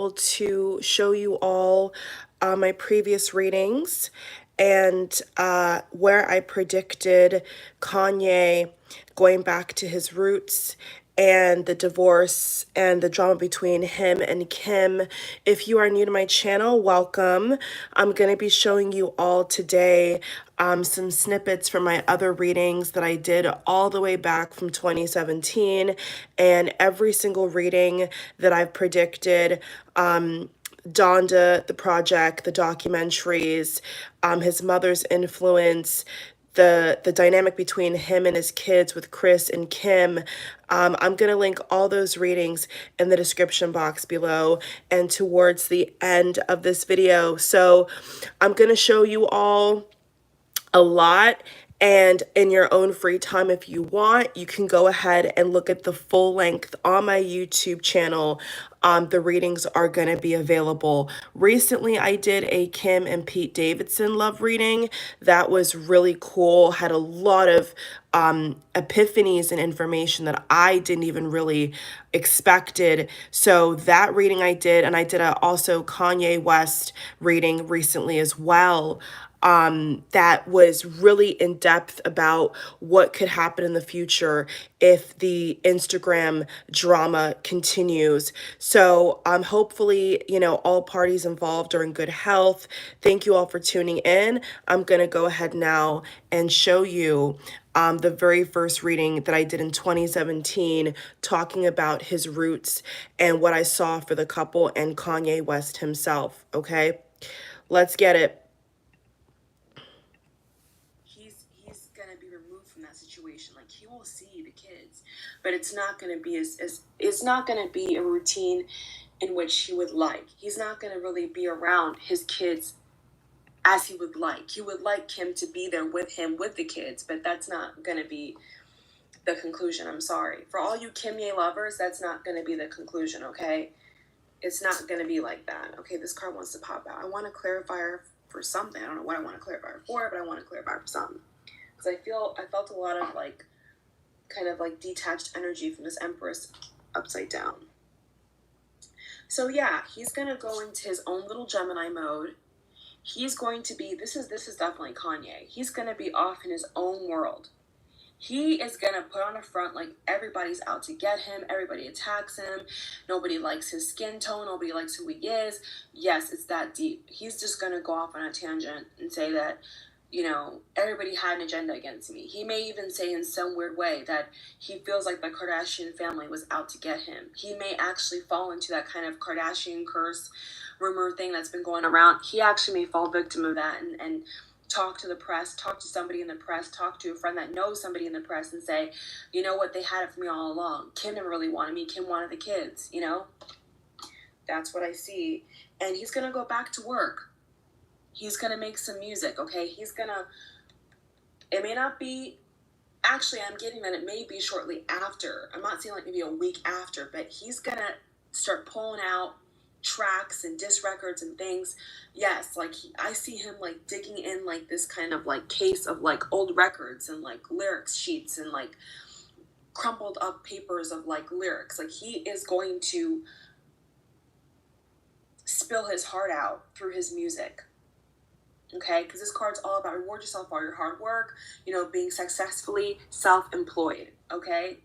able to show you all my previous readings and where I predicted Kanye going back to his roots and the divorce and the drama between him and Kim. If you are new to my channel, welcome. I'm going to be showing you all today some snippets from my other readings that I did all the way back from 2017, and every single reading that I've predicted. Donda, the project, the documentaries, his mother's influence, the dynamic between him and his kids with Chris and Kim. I'm going to link all those readings in the description box below and towards the end of this video. So I'm going to show you all a lot, and in your own free time, if you want, you can go ahead and look at the full length on my YouTube channel. The readings are going to be available. Recently, I did a Kim and Pete Davidson love reading. That was really cool. Had a lot of epiphanies and information that I didn't even really expected. So that reading I did, and I did a also Kanye West reading recently as well. That was really in depth about what could happen in the future if the Instagram drama continues. So hopefully, you know, all parties involved are in good health. Thank you all for tuning in. I'm going to go ahead now and show you the very first reading that I did in 2017, talking about his roots and what I saw for the couple and Kanye West himself. Okay, let's get it. He's gonna be removed from that situation. Like, he will see the kids, but it's not gonna be it's not gonna be a routine in which he would like. He's not gonna really be around his kids as he would like. He would like Kim to be there with him with the kids, but that's not gonna be the conclusion. I'm sorry. For all you Kimye lovers, that's not gonna be the conclusion, okay? It's not gonna be like that. Okay, this card wants to pop out. I want to clarify for something. I don't know what I want to clarify for, but I want to clarify for something. Because I felt a lot of like, kind of like detached energy from this Empress upside down. So yeah, he's going to go into his own little Gemini mode. He's going to be, this is definitely Kanye. He's going to be off in his own world. He is going to put on a front like everybody's out to get him. Everybody attacks him. Nobody likes his skin tone. Nobody likes who he is. Yes, it's that deep. He's just going to go off on a tangent and say that, you know, everybody had an agenda against me. He may even say in some weird way that he feels like the Kardashian family was out to get him. He may actually fall into that kind of Kardashian curse rumor thing that's been going around. He actually may fall victim of that and talk to the press, talk to somebody in the press, talk to a friend that knows somebody in the press and say, you know what, they had it for me all along. Kim didn't really want me. Kim wanted the kids, you know? That's what I see. And he's going to go back to work. He's going to make some music, okay? He's going to, it may not be, actually, I'm getting that it may be shortly after. I'm not saying like maybe a week after, but he's going to start pulling out tracks and disc records and things. Yes, like I see him like digging in like this kind of like case of like old records and like lyrics sheets and like crumpled up papers of like lyrics. Like, he is going to spill his heart out through his music. Okay, because this card's all about reward yourself for all your hard work, you know, being successfully self-employed. Okay,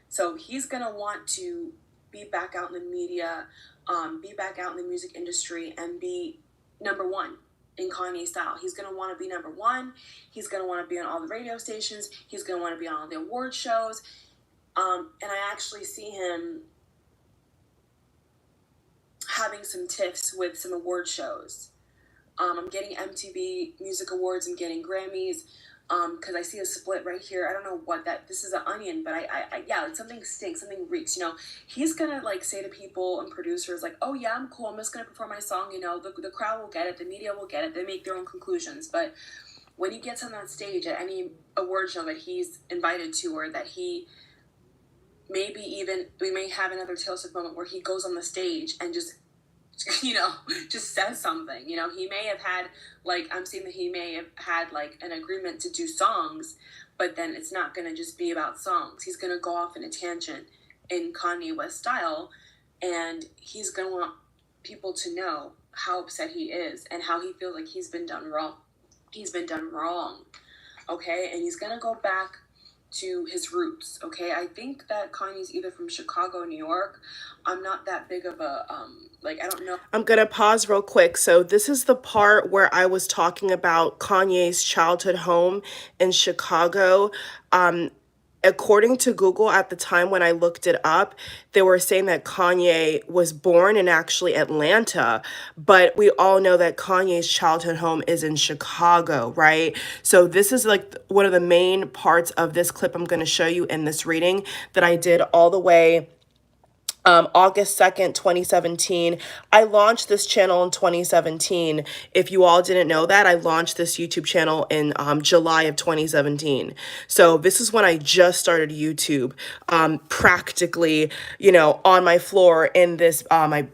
so he's gonna want to be back out in the media, be back out in the music industry and be number one in Kanye style. He's going to want to be number one. He's going to want to be on all the radio stations. He's going to want to be on all the award shows. And I actually see him having some tiffs with some award shows. I'm getting MTV Music Awards. I'm getting Grammys. Because I see a split right here. I don't know what this is, an onion, but yeah, like something stinks, something reeks, you know. He's gonna like say to people and producers like, oh yeah, I'm cool, I'm just gonna perform my song, you know, the crowd will get it, the media will get it, they make their own conclusions. But when he gets on that stage at any award show that he's invited to, or that he maybe even, we may have another Taylor Swift moment where he goes on the stage and just, you know, just says something. You know, he may have had, like, I'm seeing that he may have had, like, an agreement to do songs, but then it's not going to just be about songs. He's going to go off in a tangent in Kanye West style, and he's going to want people to know how upset he is and how he feels like he's been done wrong. He's been done wrong, okay? And he's gonna go back to his roots, okay? I think that Kanye's either from Chicago, New York. I'm not that big of a, I don't know. I'm gonna pause real quick. So this is the part where I was talking about Kanye's childhood home in Chicago. According to Google at the time when I looked it up, they were saying that Kanye was born in actually Atlanta, but we all know that Kanye's childhood home is in Chicago, right? So this is like one of the main parts of this clip I'm going to show you in this reading that I did all the way August 2nd, 2017. I launched this channel in 2017. If you all didn't know that, I launched this YouTube channel in July of 2017. So this is when I just started YouTube, practically, you know, on my floor in this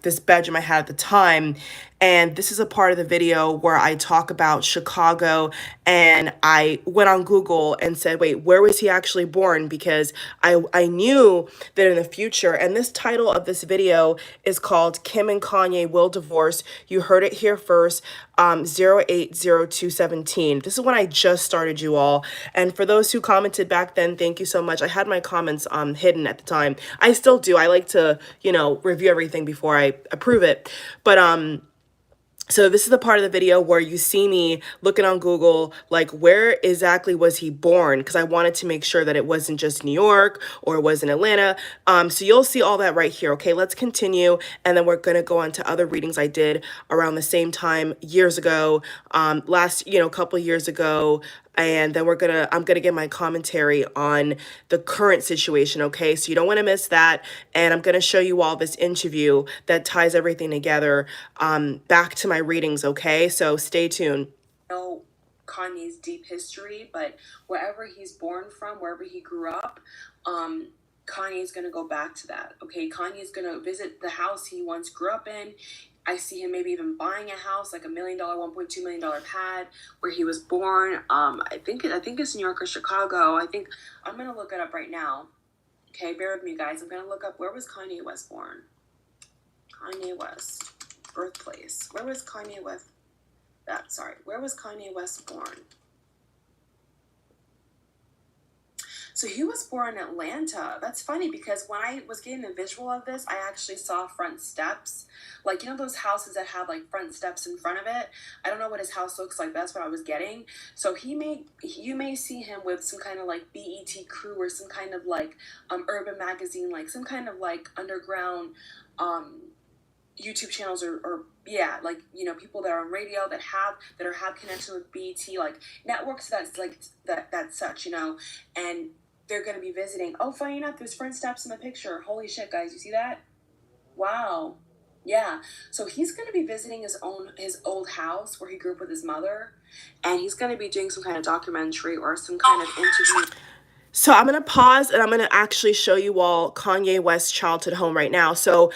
this bedroom I had at the time. And this is a part of the video where I talk about Chicago, and I went on Google and said, wait, where was he actually born? Because I knew that in the future, and this title of this video is called Kim and Kanye Will Divorce. You heard it here first, 080217. This is when I just started, you all. And for those who commented back then, thank you so much. I had my comments hidden at the time. I still do. I like to, you know, review everything before I approve it. But so this is the part of the video where you see me looking on Google, like, where exactly was he born? Because I wanted to make sure that it wasn't just New York or it wasn't Atlanta. So you'll see all that right here. Okay, let's continue. And then we're going to go on to other readings I did around the same time years ago, couple years ago. And then I'm gonna give my commentary on the current situation, okay? So you don't wanna miss that. And I'm gonna show you all this interview that ties everything together back to my readings, okay? So stay tuned. Know Kanye's deep history, but wherever he's born from, wherever he grew up, Kanye's gonna go back to that, okay? Kanye's gonna visit the house he once grew up in. I see him maybe even buying a house, like $1 million, $1.2 million pad where he was born. I think it's New York or Chicago. I think I'm gonna look it up right now. Okay, bear with me, guys. I'm gonna look up, where was Kanye West born? Kanye West birthplace. Where was Kanye West? Where was Kanye West born? So he was born in Atlanta. That's funny because when I was getting the visual of this, I actually saw front steps. Like, you know those houses that have like front steps in front of it? I don't know what his house looks like. That's what I was getting. So you may see him with some kind of like BET crew or some kind of like urban magazine, like some kind of like underground YouTube channels or yeah, like, you know, people that are on radio that have connection with BET, like networks that's like that's such, you know, and they're going to be visiting. Oh, funny enough, there's front steps in the picture. Holy shit, guys, you see that? Wow. Yeah. So he's going to be visiting his old house where he grew up with his mother, and he's going to be doing some kind of documentary or some kind of interview. So I'm going to pause and I'm going to actually show you all Kanye West's childhood home right now. So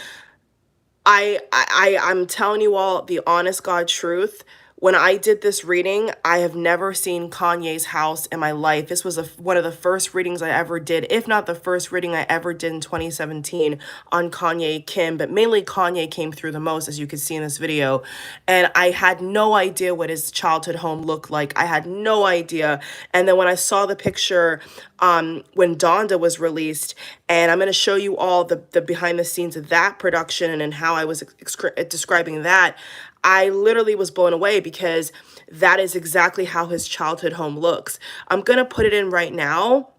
I'm telling you all the honest God truth. When I did this reading, I have never seen Kanye's house in my life. This was one of the first readings I ever did, if not the first reading I ever did in 2017 on Kanye Kim, but mainly Kanye came through the most, as you can see in this video. And I had no idea what his childhood home looked like. I had no idea. And then when I saw the picture when Donda was released, and I'm going to show you all the behind the scenes of that production and how I was describing that, I literally was blown away because that is exactly how his childhood home looks. I'm going to put it in right now.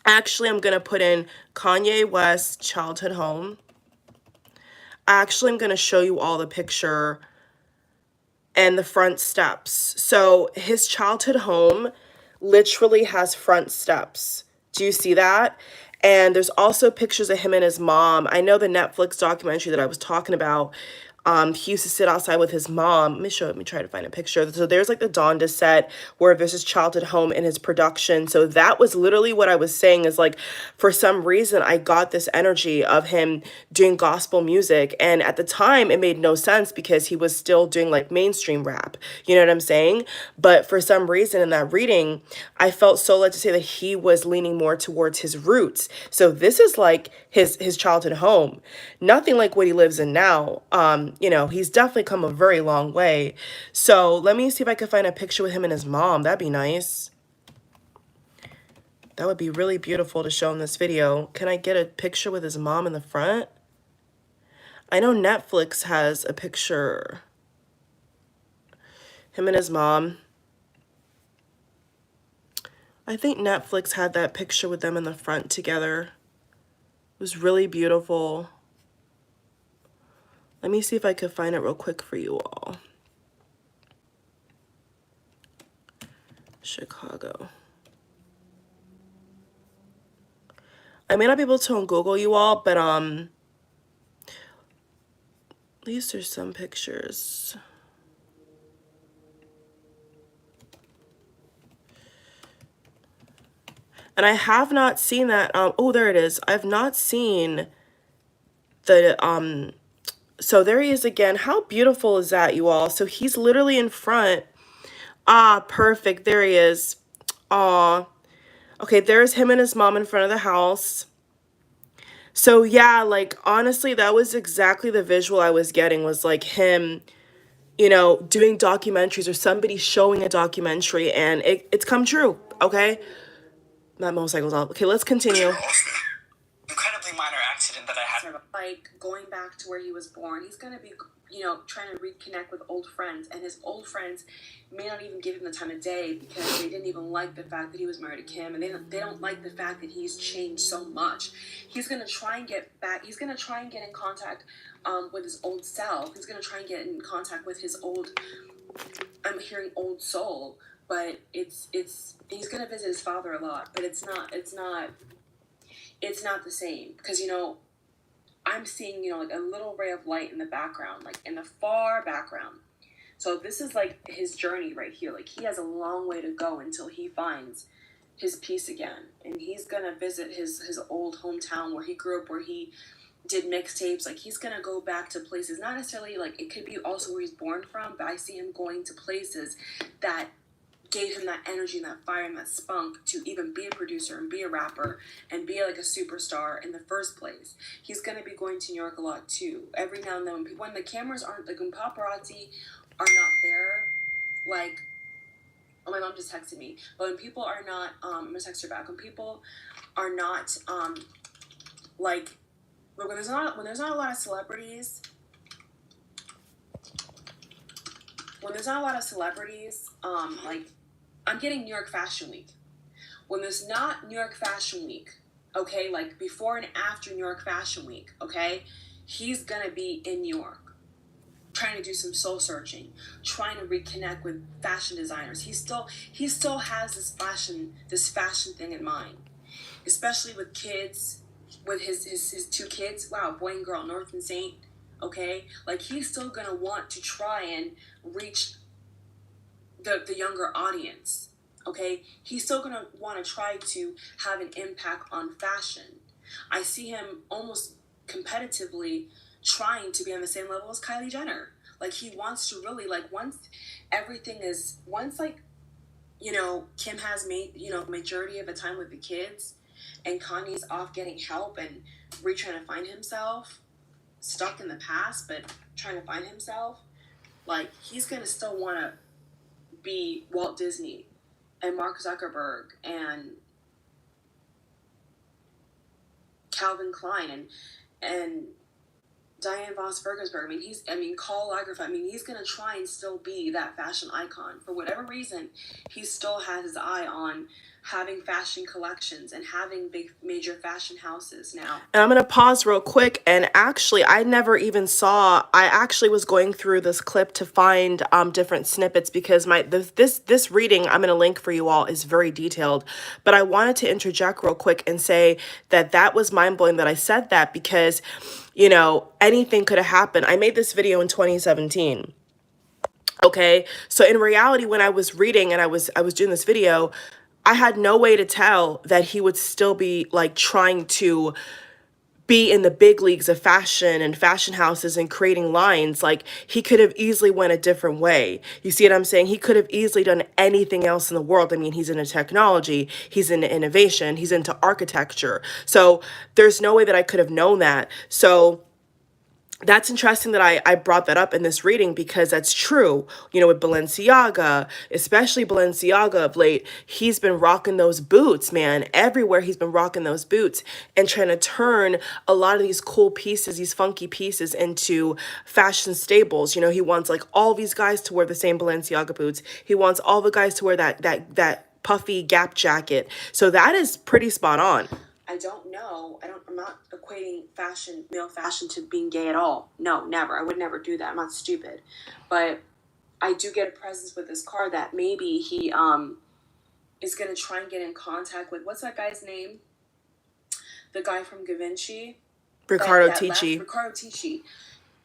Actually, I'm going to put in Kanye West childhood home. Actually, I'm going to show you all the picture and the front steps. So his childhood home literally has front steps. Do you see that? And there's also pictures of him and his mom. I know the Netflix documentary that I was talking about, he used to sit outside with his mom. Let me try to find a picture. So there's like the Donda set where there's his childhood home in his production. So that was literally what I was saying is like, for some reason, I got this energy of him doing gospel music. And at the time, it made no sense because he was still doing like mainstream rap. You know what I'm saying? But for some reason in that reading, I felt so led to say that he was leaning more towards his roots. So this is like his childhood home. Nothing like what he lives in now. you know, he's definitely come a very long way. So let me see if I can find a picture with him and his mom. That'd be nice. That would be really beautiful to show in this video. Can I get a picture with his mom in the front? I know Netflix has a picture. Him and his mom. I think Netflix had that picture with them in the front together. It was really beautiful. Let me see if I could find it real quick for you all. Chicago. I may not be able to on Google, you all, but at least there's some pictures. And I have not seen that. Oh, there it is. I've not seen the so there he is again. How beautiful is that, you all? So he's literally in front. Ah, perfect. There he is. Ah. Okay, there's him and his mom in front of the house. So yeah, like honestly, that was exactly the visual I was getting, was like him, you know, doing documentaries or somebody showing a documentary, and it's come true, okay? That motorcycle's off. Okay, let's continue. Incredibly minor accident that I had. Like going back to where he was born, he's gonna be, you know, trying to reconnect with old friends, and his old friends may not even give him the time of day because they didn't even like the fact that he was married to Kim, and they don't like the fact that he's changed so much. He's gonna try and get back. He's gonna try and get in contact with his old self. He's gonna try and get in contact with his old. I'm hearing old soul, but it's he's gonna visit his father a lot, but it's not the same, because, you know, I'm seeing, you know, like a little ray of light in the background, like in the far background. So this is like his journey right here. Like he has a long way to go until he finds his peace again, and he's gonna visit his old hometown where he grew up, where he did mixtapes. Like he's gonna go back to places, not necessarily like, it could be also where he's born from, but I see him going to places that gave him that energy and that fire and that spunk to even be a producer and be a rapper and be like a superstar in the first place. He's going to be going to New York a lot too. Every now and then when the cameras aren't, like when paparazzi are not there, like, oh, my mom just texted me, but when people are not, I'm going to text her back, when people are not, like, when there's not a lot of celebrities, like, I'm getting New York Fashion Week. When there's not New York Fashion Week, okay, like before and after New York Fashion Week, okay, he's gonna be in New York, trying to do some soul searching, trying to reconnect with fashion designers. He still has this fashion thing in mind, especially with kids, with his two kids. Wow, boy and girl, North and Saint. Okay, like he's still gonna want to try and reach the younger audience. Okay, he's still gonna want to try to have an impact on fashion. I see him almost competitively trying to be on the same level as Kylie Jenner. Like he wants to really, like, once like, you know, Kim has made, you know, majority of the time with the kids, and Kanye's off getting help and trying to find himself, stuck in the past but trying to find himself, like he's gonna still want to be Walt Disney and Mark Zuckerberg and Calvin Klein and Diane Voss Fergusberg. I mean Karl Lagerfeld. I mean, he's gonna try and still be that fashion icon. For whatever reason, he still has his eye on having fashion collections and having big major fashion houses now. And I'm going to pause real quick, and actually I actually was going through this clip to find different snippets, because this reading I'm going to link for you all is very detailed, but I wanted to interject real quick and say that was mind-blowing that I said that, because, you know, anything could have happened. I made this video in 2017. Okay, so in reality, when I was reading and I was doing this video, I had no way to tell that he would still be like trying to be in the big leagues of fashion and fashion houses and creating lines. Like he could have easily went a different way. You see what I'm saying? He could have easily done anything else in the world. I mean, he's into technology, he's into innovation, he's into architecture. So there's no way that I could have known that. So that's interesting that I brought that up in this reading, because that's true. You know, with Balenciaga, especially Balenciaga of late, he's been rocking those boots, man. Everywhere he's been rocking those boots and trying to turn a lot of these cool pieces, these funky pieces, into fashion staples. You know, he wants like all these guys to wear the same Balenciaga boots. He wants all the guys to wear that puffy Gap jacket. So that is pretty spot on. I don't know. I'm not equating fashion, male fashion, to being gay at all. No, never. I would never do that. I'm not stupid. But I do get a presence with this card that maybe he is going to try and get in contact with, what's that guy's name? The guy from Givenchy. Ricardo Ticci. Ricardo Ticci.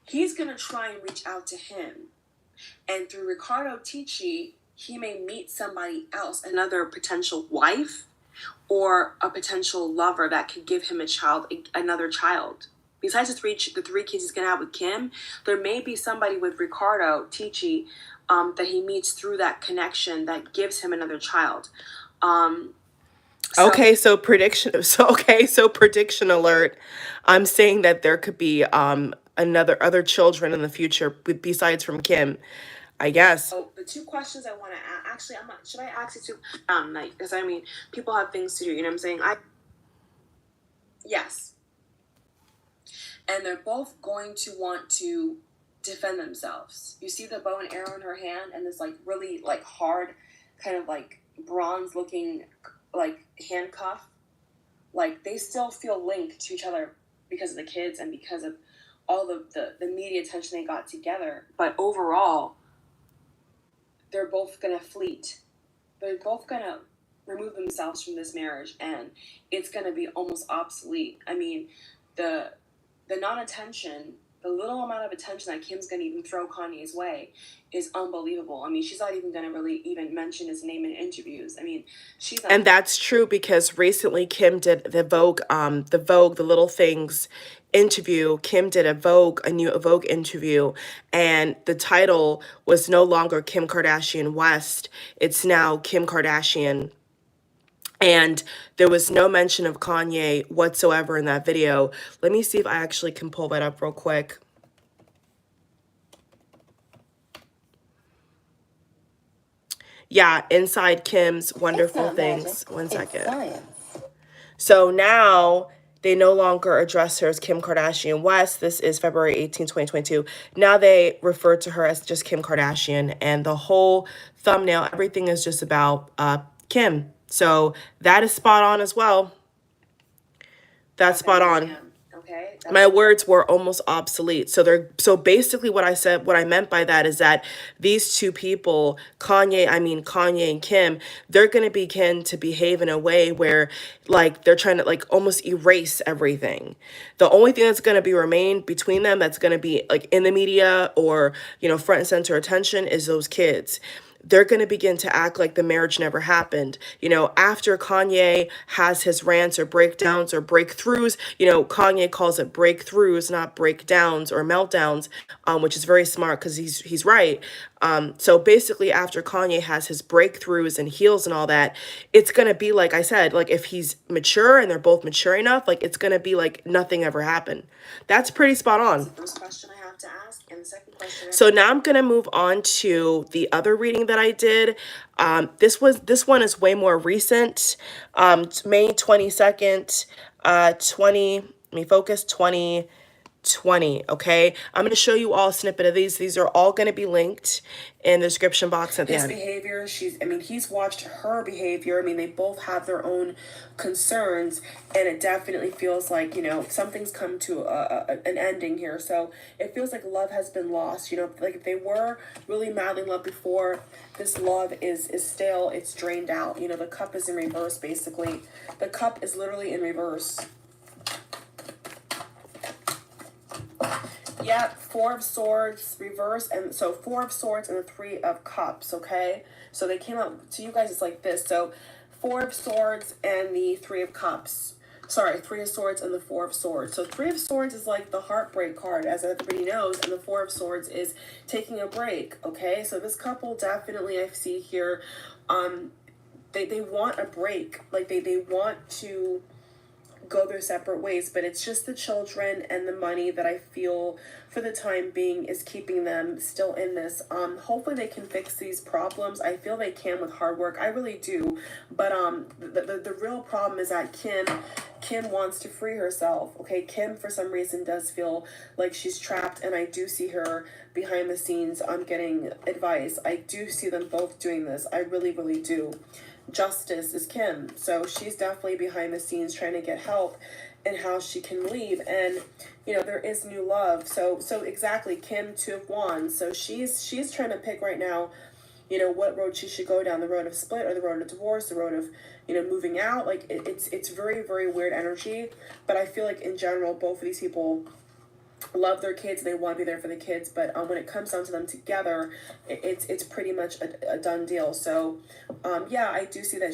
He's going to try and reach out to him. And through Ricardo Ticci, he may meet somebody else, another potential wife, or a potential lover that could give him another child. Besides the three kids he's gonna have with Kim, there may be somebody with Ricardo Ticci that he meets through that connection that gives him another child. So prediction alert. I'm saying that there could be other children in the future besides from Kim, I guess. So the two questions I want to ask, actually, should I ask you two? Because I mean, people have things to do. You know what I'm saying? Yes. And they're both going to want to defend themselves. You see the bow and arrow in her hand, and this like really like hard, kind of like bronze looking like handcuff. Like they still feel linked to each other because of the kids and because of all the media attention they got together. But overall, they're both going to fleet. They're both going to remove themselves from this marriage, and it's going to be almost obsolete. I mean, the non-attention, the little amount of attention that Kim's going to even throw Kanye's way is unbelievable. I mean, she's not even going to really even mention his name in interviews. I mean, she's not. And that's true, because recently Kim did the Vogue, the Little Things interview. Kim did a new Vogue interview, and the title was no longer Kim Kardashian West. It's now Kim Kardashian. And there was no mention of Kanye whatsoever in that video. Let me see if I actually can pull that up real quick. Yeah, inside Kim's Wonderful Things. One second. So now they no longer address her as Kim Kardashian West. This is February 18, 2022. Now they refer to her as just Kim Kardashian. And the whole thumbnail, everything is just about Kim. So that is spot on as well. That's spot on. Okay. My words were almost obsolete. So basically what I meant by that is that these two people, Kanye and Kim, they're going to begin to behave in a way where like they're trying to like almost erase everything. The only thing that's going to be remain between them that's going to be like in the media or, you know, front and center attention is those kids. They're going to begin to act like the marriage never happened. You know, after Kanye has his rants or breakdowns or breakthroughs, you know, Kanye calls it breakthroughs, not breakdowns or meltdowns, which is very smart because he's right. So basically after Kanye has his breakthroughs and heals and all that, it's going to be, like I said, like if he's mature and they're both mature enough, like it's going to be like nothing ever happened. That's pretty spot on. First question I have to ask, and the second question. So now I'm going to move on to the other reading that I did. This one is way more recent. May 22nd, 2020, okay? I'm going to show you all a snippet of these. These are all going to be linked in the description box at the end. His behavior, he's watched her behavior. I mean, they both have their own concerns, and it definitely feels like, you know, something's come to an ending here. So it feels like love has been lost. You know, like if they were really madly in love before, this love is stale, it's drained out. You know, the cup is in reverse, basically. The cup is literally in reverse. Yeah, Four of Swords, reverse, and so Four of Swords and the Three of Cups, okay? So they came out, to you guys, it's like this. So Four of Swords and the Three of Cups. Sorry, Three of Swords and the Four of Swords. So Three of Swords is like the heartbreak card, as everybody knows, and the Four of Swords is taking a break, okay? So this couple definitely, I see here, they want a break. Like, they want to go their separate ways. But it's just the children and the money that I feel for the time being is keeping them still in this. Hopefully they can fix these problems. I feel they can with hard work. I really do. But the real problem is that Kim wants to free herself. Okay, Kim for some reason does feel like she's trapped, and I do see her behind the scenes getting advice. I do see them both doing this. I really, really do. Justice is Kim, so she's definitely behind the scenes trying to get help and how she can leave. And there is new love. So exactly, Kim, two of wands. So she's trying to pick right now, what road she should go down, the road of split or the road of divorce, the road of moving out. Like it's very, very weird energy. But I feel like in general both of these people love their kids and they want to be there for the kids, but when it comes down to them together, it's pretty much a done deal. So yeah, I do see that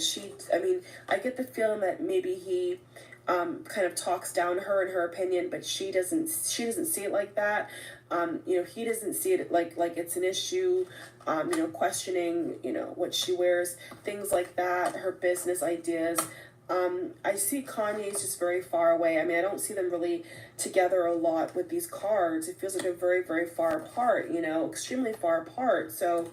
I get the feeling that maybe he kind of talks down her in her opinion, but she doesn't see it like that. He doesn't see it like it's an issue, questioning what she wears, things like that, her business ideas. I see Kanye's just very far away. I mean, I don't see them really together a lot with these cards. It feels like they're very, very far apart, extremely far apart. So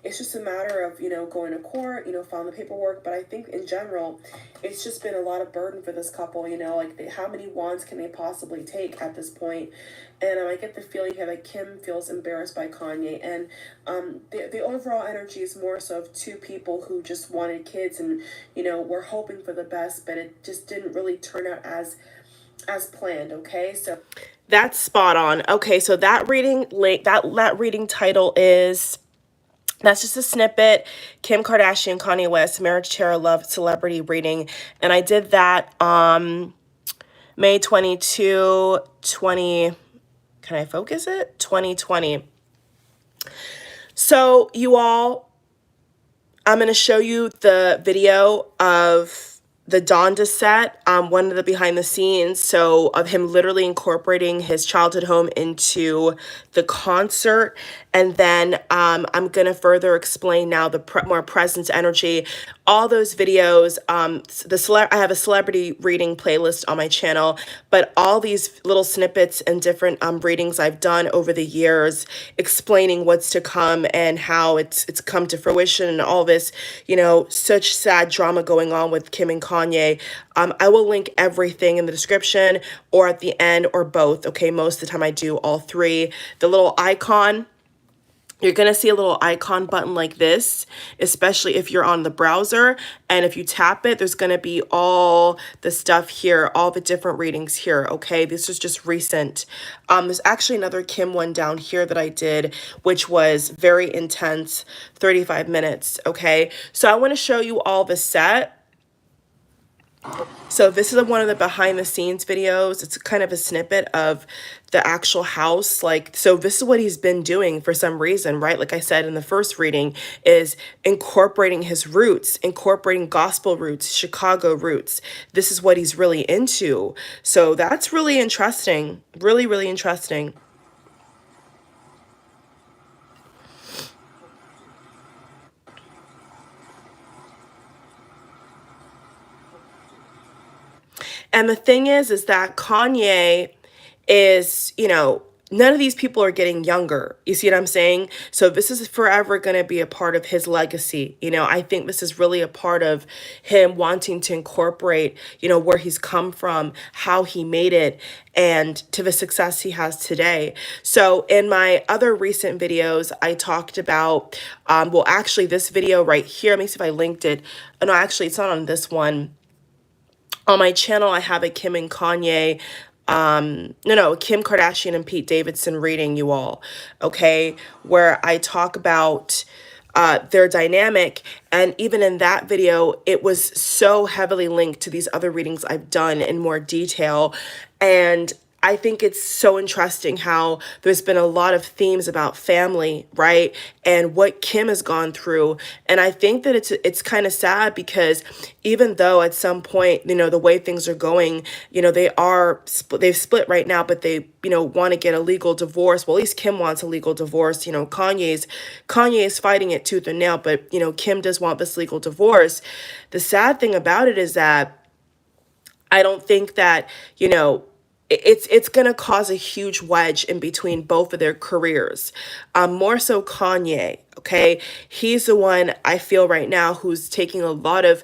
it's just a matter of, going to court, filing the paperwork. But I think in general, it's just been a lot of burden for this couple, how many wands can they possibly take at this point? And I get the feeling here that Kim feels embarrassed by Kanye. And the overall energy is more so of two people who just wanted kids and, were hoping for the best, but it just didn't really turn out as planned, okay? So that's spot on. Okay, so that reading link, that reading title is... That's just a snippet. Kim Kardashian, Kanye West, Marriage Terror, Love, Celebrity reading. And I did that on May 22, 20... Can I focus it? 2020. So you all, I'm going to show you the video of the Donda set, one of the behind the scenes, so of him literally incorporating his childhood home into the concert. And then I'm going to further explain now the more presence energy, all those videos. I have a celebrity reading playlist on my channel, but all these little snippets and different readings I've done over the years, explaining what's to come and how it's come to fruition and all this, such sad drama going on with Kim and Kanye. I will link everything in the description or at the end or both. Okay, most of the time I do all three. The little icon, you're going to see a little icon button like this, especially if you're on the browser. And if you tap it, there's going to be all the stuff here, all the different readings here. Okay, this is just recent. There's actually another Kim one down here that I did, which was very intense, 35 minutes. Okay, so I want to show you all the set. So this is one of the behind the scenes videos. It's kind of a snippet of the actual house. So this is what he's been doing for some reason, right? Like I said in the first reading, is incorporating his roots, incorporating gospel roots, Chicago roots. This is what he's really into. So that's really interesting. Really, really interesting. And the thing is that Kanye is, none of these people are getting younger. You see what I'm saying? So this is forever going to be a part of his legacy. I think this is really a part of him wanting to incorporate, where he's come from, how he made it, and to the success he has today. So in my other recent videos, I talked about, actually this video right here, let me see if I linked it. Oh, no, actually it's not on this one. On my channel, I have a Kim and Kanye, Kim Kardashian and Pete Davidson reading, you all, okay, where I talk about their dynamic. And even in that video, it was so heavily linked to these other readings I've done in more detail. And I think it's so interesting how there's been a lot of themes about family, right? And what Kim has gone through. And I think that it's kind of sad because even though at some point, the way things are going, they've split right now, but they, want to get a legal divorce. Well, at least Kim wants a legal divorce. Kanye is fighting it tooth and nail, but, Kim does want this legal divorce. The sad thing about it is that I don't think that, you know, it's going to cause a huge wedge in between both of their careers. More so Kanye, okay? He's the one I feel right now who's taking a lot of,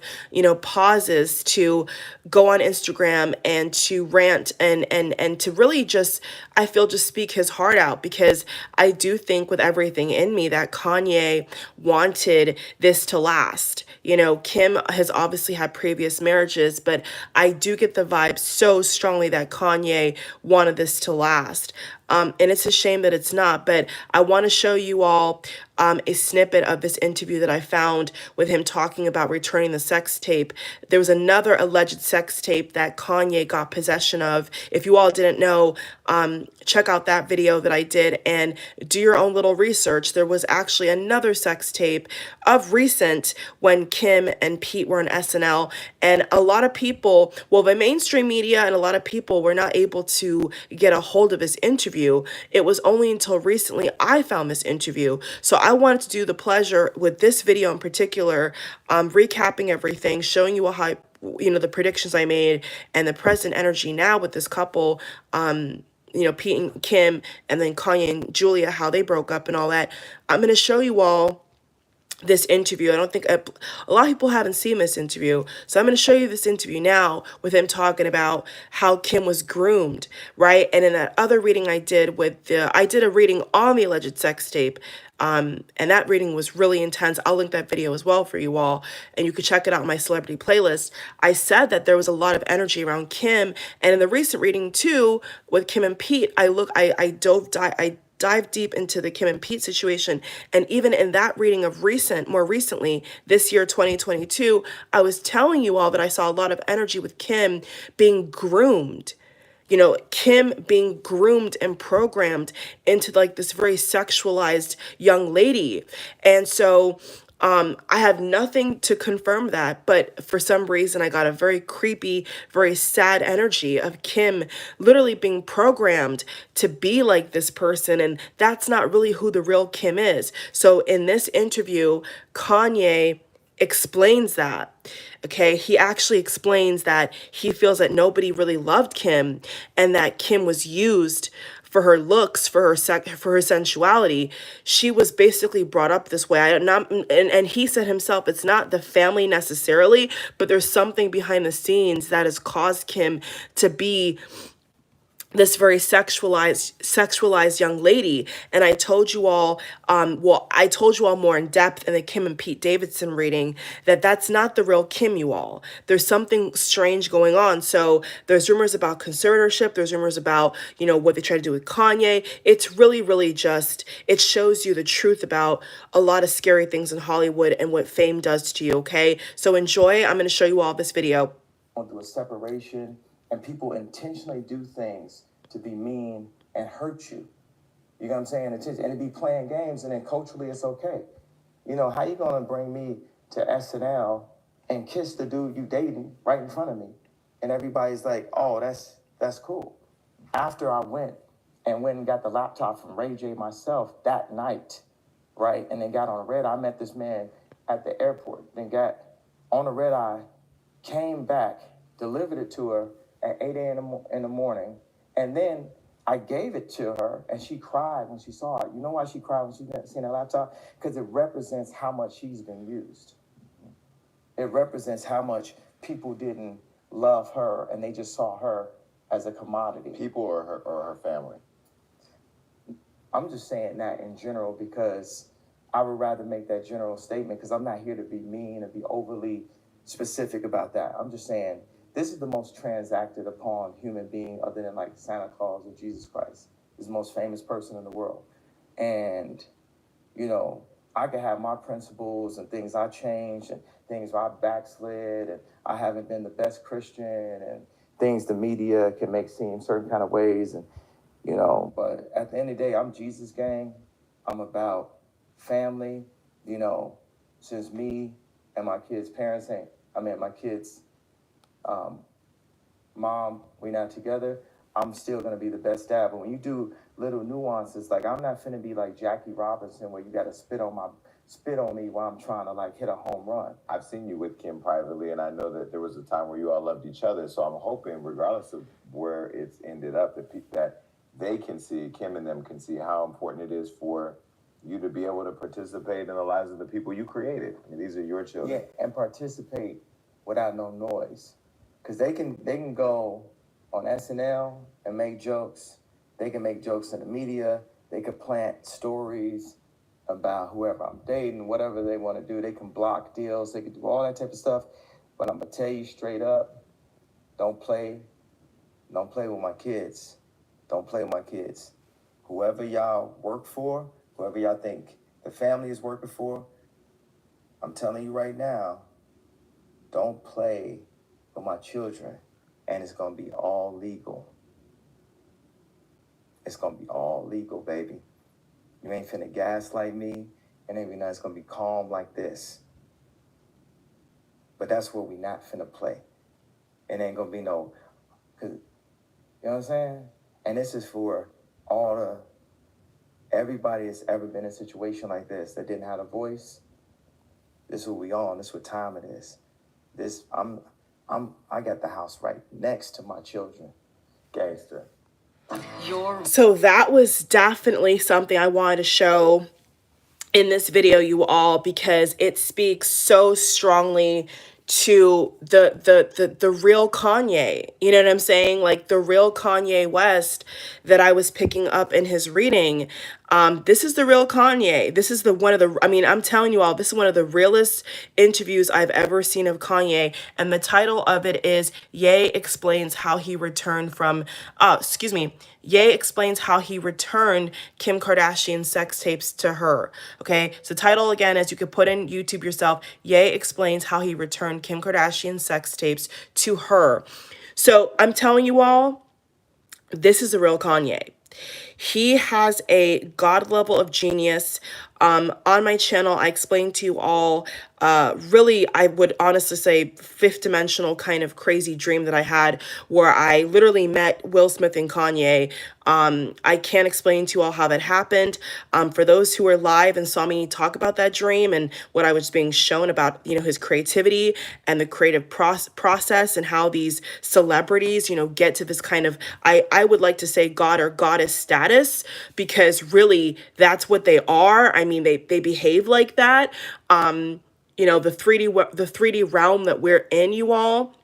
pauses to go on Instagram and to rant and to really just, I feel, just speak his heart out, because I do think with everything in me that Kanye wanted this to last. Kim has obviously had previous marriages, but I do get the vibe so strongly that Kanye wanted this to last. And it's a shame that it's not, but I want to show you all a snippet of this interview that I found with him talking about returning the sex tape. There was another alleged sex tape that Kanye got possession of. If you all didn't know, check out that video that I did and do your own little research. There was actually another sex tape of recent when Kim and Pete were on SNL, and a lot of people, well, the mainstream media and a lot of people were not able to get a hold of this interview. It was only until recently I found this interview. So I wanted to do the pleasure with this video in particular, recapping everything, showing you how, the predictions I made and the present energy now with this couple, Pete and Kim, and then Kanye and Julia, how they broke up and all that. I'm going to show you all this interview. I don't think a lot of people haven't seen this interview. So I'm going to show you this interview now with him talking about how Kim was groomed, right? And in that other reading I did I did a reading on the alleged sex tape. And that reading was really intense. I'll link that video as well for you all, and you can check it out in my celebrity playlist. I said that there was a lot of energy around Kim, and in the recent reading too, with Kim and Pete, I dive deep into the Kim and Pete situation. And even in that reading of more recently, this year, 2022, I was telling you all that I saw a lot of energy with Kim being groomed. Kim being groomed and programmed into like this very sexualized young lady. And so I have nothing to confirm that, but for some reason I got a very creepy, very sad energy of Kim literally being programmed to be like this person, and that's not really who the real Kim is. So in this interview, Kanye explains that. Okay, he actually explains that he feels that nobody really loved Kim and that Kim was used for her looks, for her sensuality. She was basically brought up this way. And he said himself, it's not the family necessarily, but there's something behind the scenes that has caused Kim to be this very sexualized young lady. And I told you all, I told you all more in depth in the Kim and Pete Davidson reading that that's not the real Kim, you all. There's something strange going on. So there's rumors about conservatorship. There's rumors about, what they try to do with Kanye. It's really, really just, it shows you the truth about a lot of scary things in Hollywood and what fame does to you, okay? So enjoy. I'm going to show you all this video. Through a separation, and people intentionally do things to be mean and hurt you. You know what I'm saying? And it be playing games, and then culturally it's okay. How you gonna bring me to SNL and kiss the dude you dating right in front of me? And everybody's like, oh, that's cool. After I went and got the laptop from Ray J myself that night, right? And then got on a red eye. I met this man at the airport, then got on a red eye, came back, delivered it to her at 8 a.m. in the morning, and then I gave it to her, and she cried when she saw it. You know why she cried when she seen that laptop? Because it represents how much she's been used. It represents how much people didn't love her, and they just saw her as a commodity. People or her family? I'm just saying that in general because I would rather make that general statement because I'm not here to be mean or be overly specific about that. I'm just saying this is the most transacted upon human being other than like Santa Claus or Jesus Christ. He's the most famous person in the world. And, I could have my principles and things I changed and things where I backslid and I haven't been the best Christian and things the media can make seem certain kind of ways. And, but at the end of the day, I'm Jesus gang. I'm about family, since me and my kids' parents my kids' mom, we're not together, I'm still going to be the best dad. But when you do little nuances. Like, I'm not finna be like Jackie Robinson where you gotta spit on me while I'm trying to like hit a home run. I've seen you with Kim privately, and I know that there was a time where you all loved each other. So I'm hoping, regardless of where it's ended up, that they can see, Kim and them can see how important it is for you to be able to participate in the lives of the people you created. I mean, these are your children. Yeah, and participate without no noise. Because they can go on SNL and make jokes. They can make jokes in the media. They could plant stories about whoever I'm dating, whatever they want to do. They can block deals. They can do all that type of stuff. But I'm going to tell you straight up, don't play with my kids. Don't play with my kids. Whoever y'all work for, whoever y'all think the family is working for, I'm telling you right now, don't play with my children. And it's going to be all legal. It's going to be all legal, baby. You ain't finna gaslight me, and every night it's gonna be calm like this. But that's where we not finna play. It ain't gonna be no, cause, you know what I'm saying? And this is for everybody that's ever been in a situation like this that didn't have a voice. This is what we on. This is what time it is. I got the house right next to my children. Gangster. So that was definitely something I wanted to show in this video, you all, because it speaks so strongly to the real Kanye. You know what I'm saying? Like the real Kanye West that I was picking up in his reading. This is the real Kanye. This is I'm telling you all, this is one of the realest interviews I've ever seen of Kanye. And the title of it is Ye explains how he returned Ye explains how he returned Kim Kardashian's sex tapes to her. Okay, so title again, as you could put in YouTube yourself, Ye explains how he returned Kim Kardashian's sex tapes to her. So I'm telling you all, this is the real Kanye. He has a God level of genius. On my channel, I explained to you all, really, I would honestly say, fifth dimensional kind of crazy dream that I had where I literally met Will Smith and Kanye. I can't explain to you all how that happened. For those who were live and saw me talk about that dream and what I was being shown about, his creativity and the creative process and how these celebrities, get to this kind of, I would like to say God or goddess status, because really that's what they are. I mean, they behave like that. The 3D realm that we're in, you all,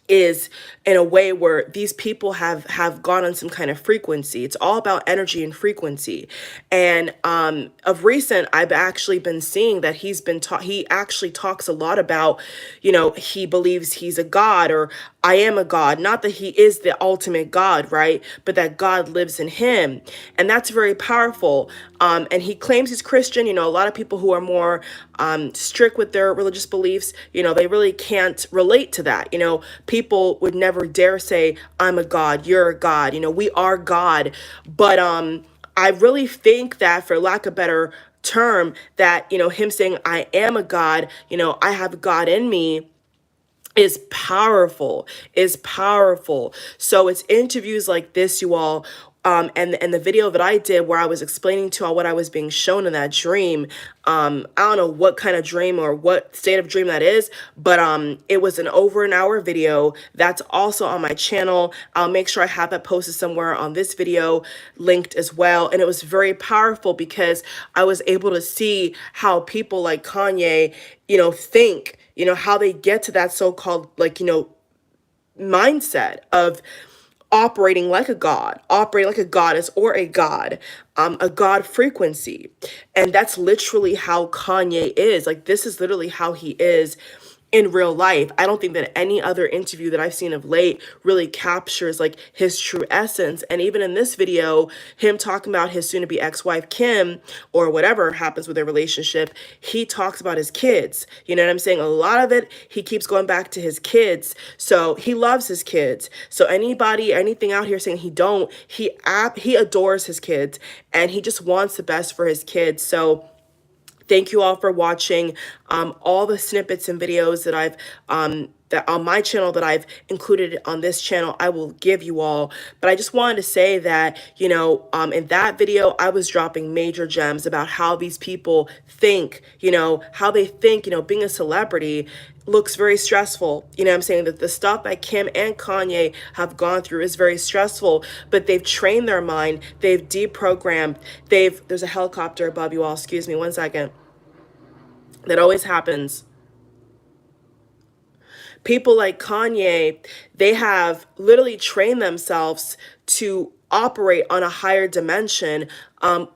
is in a way where these people have gone on some kind of frequency. It's all about energy and frequency. And of recent, I've actually been seeing that he actually talks a lot about, he believes he's a god, or I am a god. Not that he is the ultimate god, right? But that God lives in him. And that's very powerful. And he claims he's Christian. A lot of people who are more strict with their religious beliefs, they really can't relate to that. People would never dare say, I'm a god, you're a god, we are God. But I really think that, for lack of a better term, that, him saying, I am a god, I have God in me, is powerful. So it's interviews like this, you all, and the video that I did where I was explaining to all what I was being shown in that dream. I don't know what kind of dream or what state of dream that is, but it was an over an hour video that's also on my channel. I'll make sure I have that posted somewhere on this video linked as well. And it was very powerful because I was able to see how people like Kanye, think, how they get to that so-called, mindset of operating like a god, operating like a goddess or a god frequency. And that's literally how Kanye is. Like, this is literally how he is in real life. I don't think that any other interview that I've seen of late really captures like his true essence. And even in this video, him talking about his soon-to-be ex-wife Kim, or whatever happens with their relationship, he talks about his kids. You know what I'm saying? A lot of it, he keeps going back to his kids. So he loves his kids. So anything out here saying he don't, he adores his kids, and he just wants the best for his kids. So thank you all for watching all the snippets and videos that I've that on my channel that I've included on this channel, I will give you all. But I just wanted to say that, you know, in that video, I was dropping major gems about how these people think, you know, how they think, you know, being a celebrity looks very stressful. You know what I'm saying? That the stuff that Kim and Kanye have gone through is very stressful, but they've trained their mind, they've deprogrammed, there's a helicopter above you all, excuse me, one second. That always happens. People like Kanye, they have literally trained themselves to operate on a higher dimension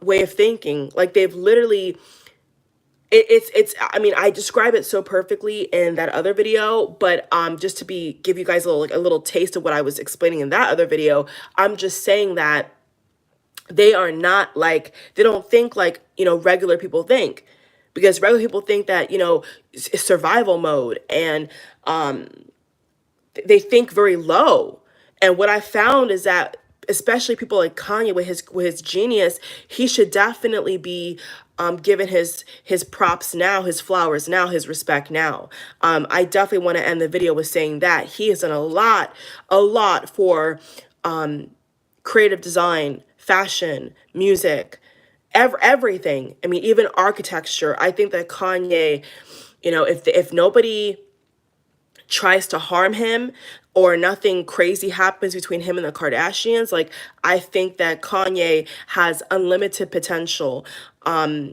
way of thinking. Like they've literally, it's I mean, I describe it so perfectly in that other video, but just to give you guys a little taste of what I was explaining in that other video, I'm just saying that they are not like, they don't think like, you know, regular people think. Because regular people think that, you know, survival mode, and they think very low. And what I found is that, especially people like Kanye with his genius, he should definitely be given his props now, his flowers now, his respect now. I definitely want to end the video with saying that he has done a lot for creative design, fashion, music, everything. I mean, even architecture. I think that Kanye, you know, if nobody tries to harm him or nothing crazy happens between him and the Kardashians, like, I think that Kanye has unlimited potential.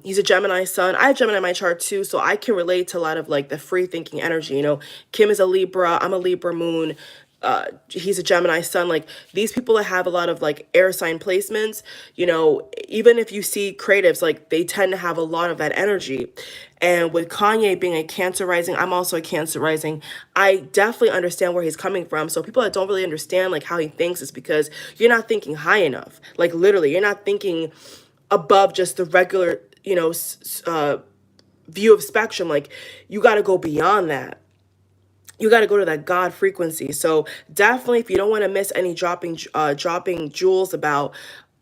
He's a Gemini sun. I have Gemini in my chart too, so I can relate to a lot of like the free thinking energy. You know, Kim is a Libra, I'm a Libra moon. He's a Gemini sun. Like, these people that have a lot of like air sign placements, you know, even if you see creatives, like, they tend to have a lot of that energy. And with Kanye being a Cancer rising, I'm also a Cancer rising, I definitely understand where he's coming from. So people that don't really understand like how he thinks is because you're not thinking high enough. Like, literally, you're not thinking above just the regular, you know, view of spectrum. Like, you got to go beyond that. You got to go to that God frequency. So definitely, if you don't want to miss any dropping jewels about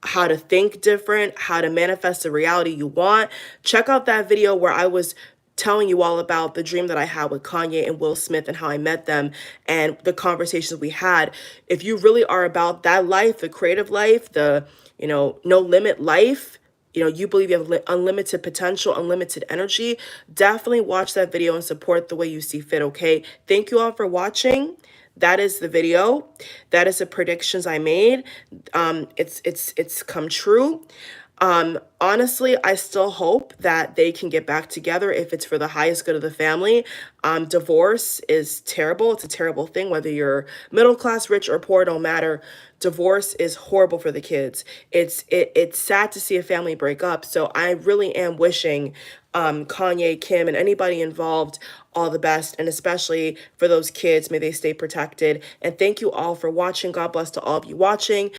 how to think different, how to manifest the reality you want, check out that video where I was telling you all about the dream that I had with Kanye and Will Smith and how I met them and the conversations we had. If you really are about that life, the creative life, the, you know, no limit life, you know, you believe you have unlimited potential, unlimited energy, definitely watch that video and support the way you see fit, okay? Thank you all for watching. That is the video. That is the predictions I made. It's come true. Honestly, I still hope that they can get back together if it's for the highest good of the family. Divorce is terrible. It's a terrible thing, whether you're middle class, rich, or poor, don't matter. Divorce is horrible for the kids. It's sad to see a family break up. So I really am wishing Kanye, Kim, and anybody involved all the best, and especially for those kids, may they stay protected. And thank you all for watching. God bless to all of you watching.